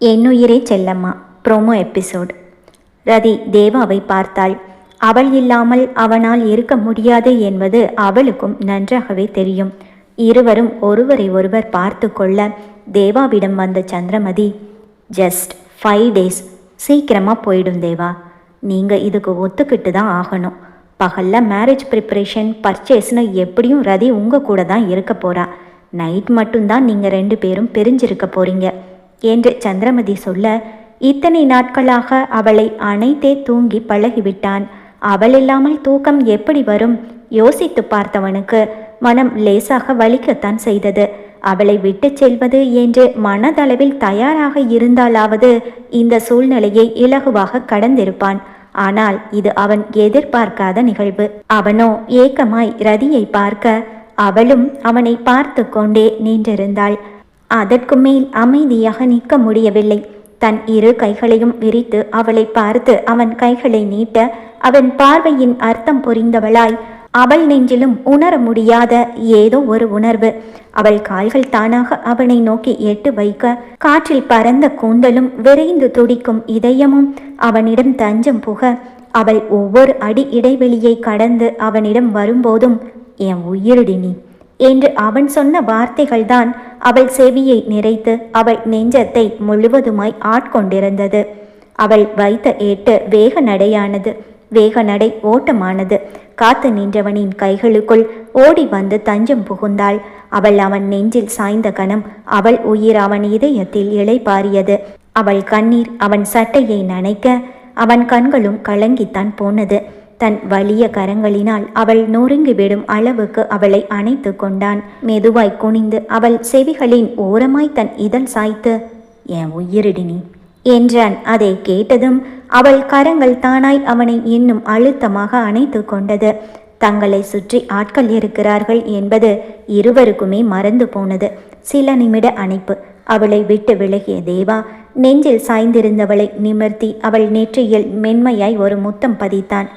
என்னுயிரே செல்லம்மா promo episode. ரதி தேவாவை பார்த்தாள். அவள் இல்லாமல் அவனால் இருக்க முடியாது என்பது அவளுக்கும் நன்றாகவே தெரியும். இருவரும் ஒருவரை ஒருவர் பார்த்து கொள்ள தேவாவிடம் வந்த சந்திரமதி, ஜஸ்ட் 5 days, சீக்கிரமாக போயிடும் தேவா, நீங்கள் இதுக்கு ஒத்துக்கிட்டு தான் ஆகணும். பகலில் மேரேஜ் ப்ரிப்ரேஷன் பர்ச்சேஸ்னு எப்படியும் ரதி உங்கள் கூட தான் இருக்க போகிறா. நைட் மட்டும்தான் நீங்கள் 2 பேரும் பிரிஞ்சிருக்க போகிறீங்க என்று சந்திரமதி சொல்ல, இத்தனை நாட்களாக அவளை அணைத்தே தூங்கி பழகிவிட்டான். அவள் இல்லாமல் தூக்கம் எப்படி வரும்? யோசித்து பார்த்தவனுக்கு மனம் லேசாக வலிக்கத்தான் செய்தது. அவளை விட்டு செல்வது என்று மனதளவில் தயாராக இருந்தாலாவது இந்த சூழ்நிலையை இலகுவாக கடந்திருப்பான். ஆனால் இது அவன் எதிர்பார்க்காத நிகழ்வு. அவனோ ஏக்கமாய் ரதியை பார்க்க, அவளும் அவனை பார்த்து கொண்டே நின்றிருந்தாள். அதற்கு மேல் அமைதியாக நிற்க முடியவில்லை. தன் 2 கைகளையும் விரித்து அவளை பார்த்து அவன் கைகளை நீட்ட, அவன் பார்வையின் அர்த்தம் புரிந்தவளாய் அவள் நெஞ்சிலும் உணர முடியாத ஏதோ ஒரு உணர்வு. அவள் கால்கள் தானாக அவனை நோக்கி எட்டு வைக்க, காற்றில் பறந்த கூந்தலும் விரைந்து துடிக்கும் இதயமும் அவனிடம் தஞ்சம் புக, அவள் ஒவ்வொரு அடி இடைவெளியை கடந்து அவனிடம் வரும்போதும், என் உயிரடி நீ என்று அவன் சொன்ன வார்த்தைகள்தான் அவள் செவியை நிறைத்து அவள் நெஞ்சத்தை முழுவதுமாய் ஆட்கொண்டிருந்தது. அவள் வைத்த ஏட்டு வேக நடையானது. வேக நடை ஓட்டமானது. காத்து நின்றவனின் கைகளுக்குள் ஓடி வந்து தஞ்சம் புகுந்தாள். அவள் அவன் நெஞ்சில் சாய்ந்த கணம் அவள் உயிர் அவன் இதயத்தில் இளைப்பாறியது. அவள் கண்ணீர் அவன் சட்டையை நனைக்க, அவன் கண்களும் கலங்கித்தான் போனது. தன் வலிய கரங்களினால் அவள் நொறுங்கிவிடும் அளவுக்கு அவளை அணைத்து கொண்டான். மெதுவாய் குனிந்து அவள் செவிகளின் ஓரமாய் தன் இதழ் சாய்த்து, என் உயிரிடி நீ என்றான். அதை கேட்டதும் அவள் கரங்கள் தானாய் அவனை இன்னும் அழுத்தமாக அணைத்து கொண்டது. தங்களை சுற்றி ஆட்கள் இருக்கிறார்கள் என்பது இருவருக்குமே மறந்து போனது. சில நிமிட அணைப்பு. அவளை விட்டு விலகிய தேவா நெஞ்சில் சாய்ந்திருந்தவளை நிமிர்த்தி அவள் நெற்றியில் மென்மையாய் ஒரு முத்தம் பதித்தான்.